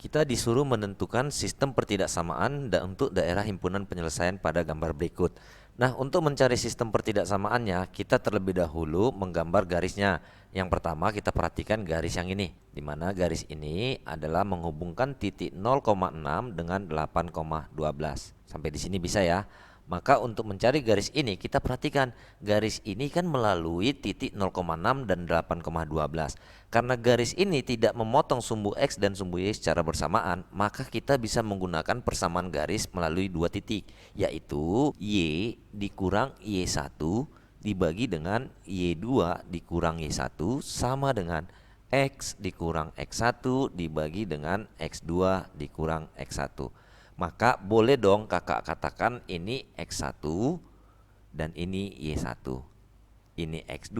Kita disuruh menentukan sistem pertidaksamaan untuk daerah himpunan penyelesaian pada gambar berikut. Nah, untuk mencari sistem pertidaksamaannya, kita terlebih dahulu menggambar garisnya. Yang pertama kita perhatikan garis yang ini, di mana garis ini adalah menghubungkan titik 0,6 dengan 8,12. Sampai di sini bisa ya. Maka untuk mencari garis ini kita perhatikan garis ini kan melalui titik 0,6 dan 8,12. Karena garis ini tidak memotong sumbu X dan sumbu Y secara bersamaan, maka kita bisa menggunakan persamaan garis melalui dua titik, yaitu Y dikurang Y1 dibagi dengan Y2 dikurang Y1 sama dengan X dikurang X1 dibagi dengan X2 dikurang X1. Maka boleh dong kakak katakan ini X1 dan ini Y1. Ini X2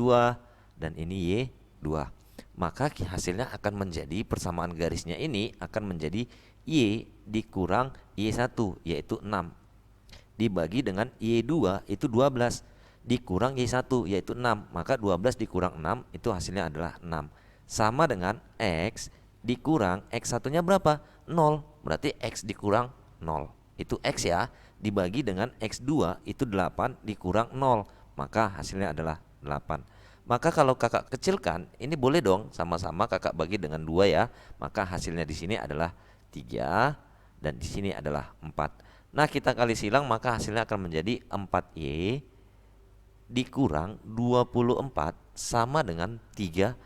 dan ini Y2. Maka hasilnya akan menjadi persamaan garisnya ini akan menjadi Y dikurang Y1 yaitu 6 dibagi dengan Y2 itu 12 dikurang Y1 yaitu 6. Maka 12 dikurang 6 itu hasilnya adalah 6. Sama dengan X dikurang X1 nya berapa? 0. Berarti X dikurang 0 itu X ya, dibagi dengan X2 itu 8 dikurang 0, maka hasilnya adalah 8. Maka kalau kakak kecilkan ini boleh dong sama-sama kakak bagi dengan 2 ya, maka hasilnya di sini adalah 3 dan di sini adalah 4. Nah, kita kali silang maka hasilnya akan menjadi 4Y dikurang 24 sama dengan 3.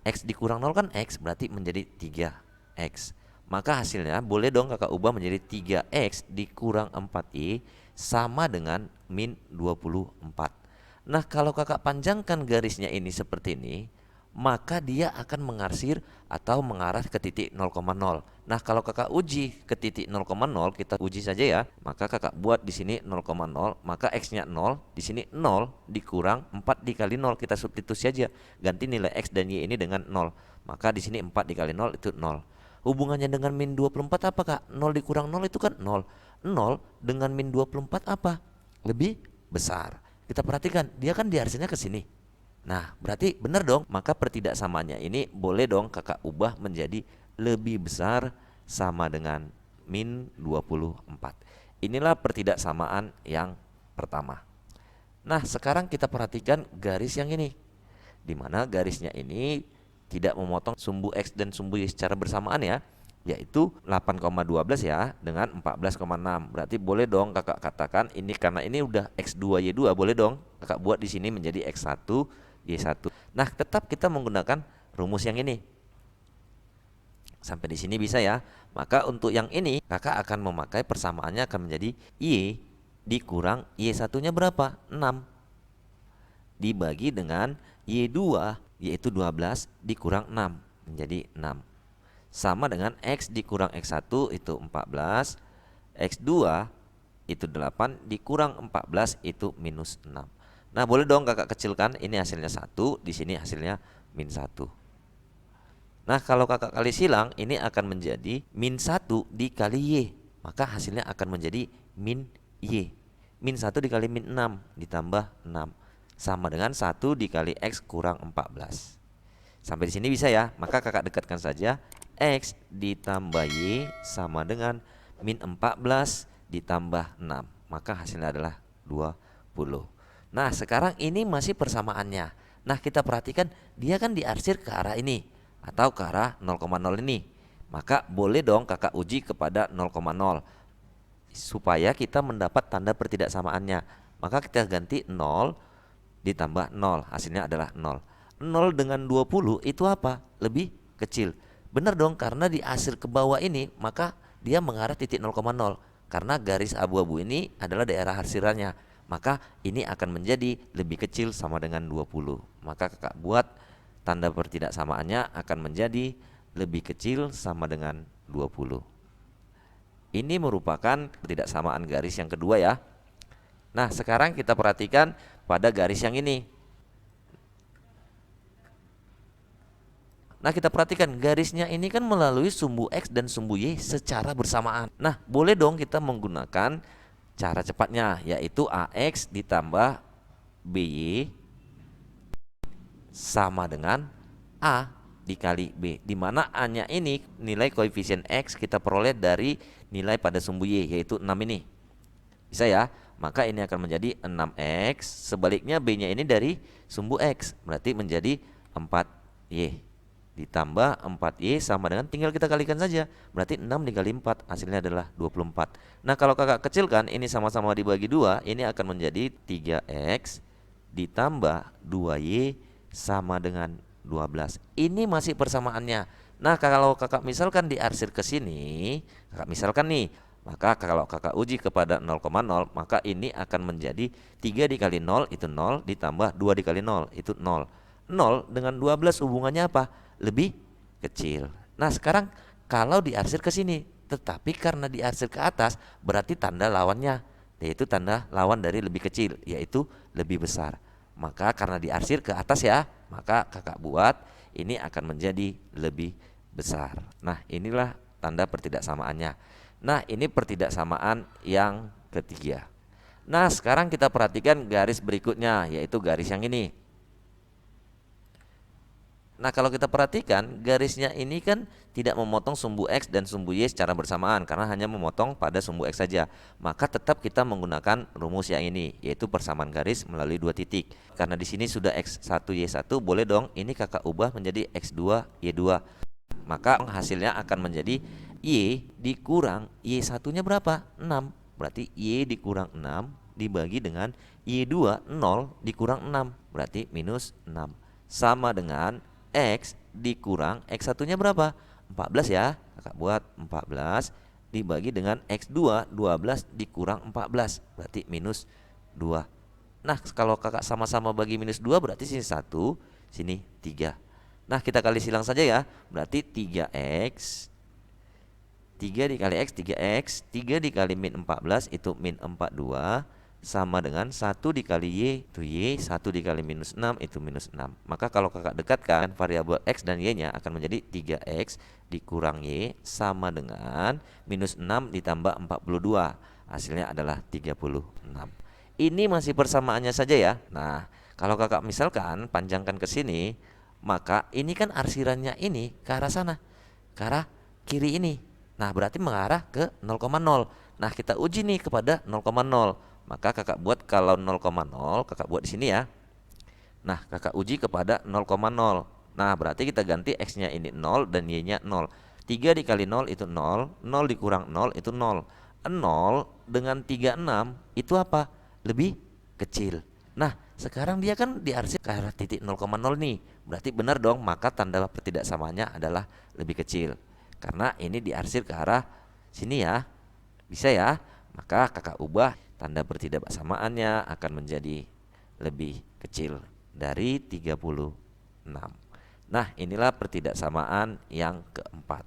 X dikurang 0 kan X, berarti menjadi 3X. Maka hasilnya boleh dong kakak ubah menjadi 3X dikurang 4Y sama dengan min 24. Nah, kalau kakak panjangkan garisnya ini seperti ini, maka dia akan mengarsir atau mengarah ke titik 0,0. Nah, kalau kakak uji ke titik 0,0, kita uji saja ya. Maka kakak buat di sini 0,0, maka X-nya 0, di sini 0 dikurang 4 dikali 0, kita substitusi saja. Ganti nilai X dan Y ini dengan 0. Maka di sini 4 dikali 0 itu 0. Hubungannya dengan min 24 apa kak? 0 dikurang 0 itu kan 0. 0 dengan min 24 apa? Lebih besar. Kita perhatikan, dia kan diarsirnya ke sini. Nah, berarti benar dong. Maka pertidaksamaannya ini boleh dong kakak ubah menjadi lebih besar sama dengan min 24. Inilah pertidaksamaan yang pertama. Nah, sekarang kita perhatikan garis yang ini, di mana garisnya ini tidak memotong sumbu X dan sumbu Y secara bersamaan ya, yaitu 8,12 ya dengan 14,6. Berarti boleh dong kakak katakan ini karena ini udah X2 Y2, boleh dong kakak buat di sini menjadi X1 Y1. Nah, tetap kita menggunakan rumus yang ini. Sampai di sini bisa ya. Maka untuk yang ini kakak akan memakai persamaannya akan menjadi Y dikurang Y1 nya berapa? 6 dibagi dengan Y2 yaitu 12 dikurang 6 menjadi 6 sama dengan X dikurang X1 itu 14, X2 itu 8 dikurang 14 itu minus 6. Nah, boleh dong kakak kecilkan, ini hasilnya 1, di sini hasilnya min 1. Nah, kalau kakak kali silang ini akan menjadi min 1 dikali Y, maka hasilnya akan menjadi min Y. Min 1 dikali min 6 ditambah 6 sama dengan 1 dikali X kurang 14. Sampai di sini bisa ya. Maka kakak dekatkan saja, X ditambah Y sama dengan min 14 ditambah 6. Maka hasilnya adalah 20. Nah, sekarang ini masih persamaannya. Nah, kita perhatikan dia kan diarsir ke arah ini atau ke arah 0,0 ini. Maka boleh dong kakak uji kepada 0,0 supaya kita mendapat tanda pertidaksamaannya. Maka kita ganti 0 ditambah 0, hasilnya adalah 0. 0 dengan 20 itu apa? Lebih kecil. Benar dong, karena diarsir ke bawah ini maka dia mengarah titik 0,0. Karena garis abu-abu ini adalah daerah arsirannya, maka ini akan menjadi lebih kecil sama dengan 20. Maka kakak buat tanda pertidaksamaannya akan menjadi lebih kecil sama dengan 20. Ini merupakan pertidaksamaan garis yang kedua ya. Nah, sekarang kita perhatikan pada garis yang ini. Nah, kita perhatikan garisnya ini kan melalui sumbu X dan sumbu Y secara bersamaan. Nah, boleh dong kita menggunakan cara cepatnya, yaitu AX ditambah BY sama dengan A. dikali B, di mana A-nya ini nilai koefisien X kita peroleh dari nilai pada sumbu Y, yaitu 6 ini. Bisa ya? Maka ini akan menjadi 6X, sebaliknya B-nya ini dari sumbu X, berarti menjadi 4Y. Ditambah 4Y sama dengan, tinggal kita kalikan saja, berarti 6 dikali 4, hasilnya adalah 24. Nah kalau kakak kecilkan, ini sama-sama dibagi 2, ini akan menjadi 3X ditambah 2Y sama dengan 12. Ini masih persamaannya. Nah kalau kakak misalkan diarsir ke sini, kakak misalkan nih, maka kalau kakak uji kepada 0,0, maka ini akan menjadi 3 dikali 0 itu 0, ditambah 2 dikali 0 itu 0. 0 dengan 12 hubungannya apa? Lebih kecil. Nah sekarang kalau diarsir ke sini, tetapi karena diarsir ke atas, berarti tanda lawannya, yaitu tanda lawan dari lebih kecil, yaitu lebih besar. Maka karena diarsir ke atas ya, maka kakak buat ini akan menjadi lebih besar. Nah inilah tanda pertidaksamaannya. Nah ini pertidaksamaan yang ketiga. Nah sekarang kita perhatikan garis berikutnya, yaitu garis yang ini. Nah kalau kita perhatikan garisnya ini kan tidak memotong sumbu X dan sumbu Y secara bersamaan, karena hanya memotong pada sumbu X saja. Maka tetap kita menggunakan rumus yang ini, yaitu persamaan garis melalui 2 titik. Karena di sini sudah X1 Y1, boleh dong ini kakak ubah menjadi X2 Y2. Maka hasilnya akan menjadi Y dikurang Y1 nya berapa? 6. Berarti Y dikurang 6 dibagi dengan Y2 0 dikurang 6, berarti minus 6. Sama dengan X dikurang X1 nya berapa? 14 ya. Kakak buat 14 dibagi dengan X2 12 dikurang 14, berarti minus 2. Nah kalau kakak sama-sama bagi minus 2, berarti sini 1, sini 3. Nah kita kali silang saja ya, berarti 3X 3 dikali X 3X, 3 dikali min 14 itu min 42, sama dengan 1 dikali Y itu Y, 1 dikali minus 6 itu minus 6. Maka kalau kakak dekatkan variabel X dan Y nya akan menjadi 3X dikurang Y sama dengan minus 6 ditambah 42, hasilnya adalah 36. Ini masih persamaannya saja ya. Nah kalau kakak misalkan panjangkan ke sini, maka ini kan arsirannya ini ke arah sana, ke arah kiri ini. Nah berarti mengarah ke 0,0. Nah kita uji nih kepada 0,0. Maka kakak buat kalau 0,0 kakak buat di sini ya. Nah kakak uji kepada 0,0. Nah berarti kita ganti X nya ini 0 dan Y nya 0. 3 dikali 0 itu 0, 0 dikurang 0 itu 0. 0 dengan 36 itu apa? Lebih kecil. Nah sekarang dia kan diarsir ke arah titik 0,0 nih, berarti benar dong, maka tanda pertidaksamaannya adalah lebih kecil. Karena ini diarsir ke arah sini ya, bisa ya. Maka kakak ubah tanda pertidaksamaannya akan menjadi lebih kecil dari 36. Nah inilah pertidaksamaan yang keempat.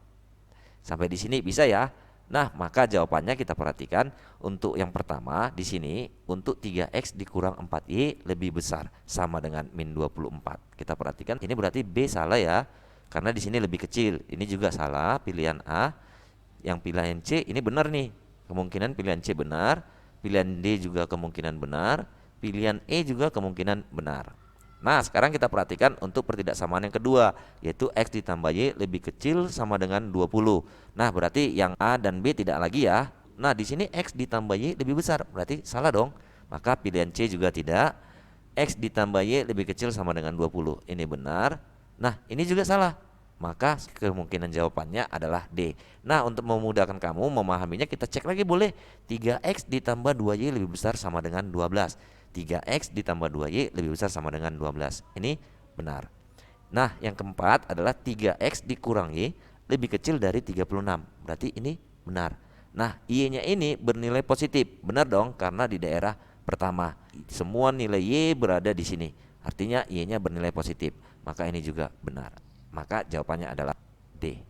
Sampai di sini bisa ya. Nah maka jawabannya kita perhatikan, untuk yang pertama di sini untuk 3X dikurang 4Y lebih besar sama dengan min 24. Kita perhatikan ini berarti B salah ya, karena di sini lebih kecil. Ini juga salah, pilihan A. Yang pilihan C ini benar nih, kemungkinan pilihan C benar. Pilihan D juga kemungkinan benar. Pilihan E juga kemungkinan benar. Nah sekarang kita perhatikan untuk pertidaksamaan yang kedua, yaitu X ditambah Y lebih kecil sama dengan 20. Nah berarti yang A dan B tidak lagi ya. Nah di sini X ditambah Y lebih besar, berarti salah dong. Maka pilihan C juga tidak. X ditambah Y lebih kecil sama dengan 20, ini benar. Nah ini juga salah, maka kemungkinan jawabannya adalah D. Nah untuk memudahkan kamu memahaminya, kita cek lagi boleh. 3X ditambah 2Y lebih besar sama dengan 12. 3X ditambah 2Y lebih besar sama dengan 12, ini benar. Nah yang keempat adalah 3X dikurang Y lebih kecil dari 36, berarti ini benar. Nah Y nya ini bernilai positif, benar dong, karena di daerah pertama semua nilai Y berada di sini, artinya Y nya bernilai positif, maka ini juga benar. Maka jawabannya adalah D.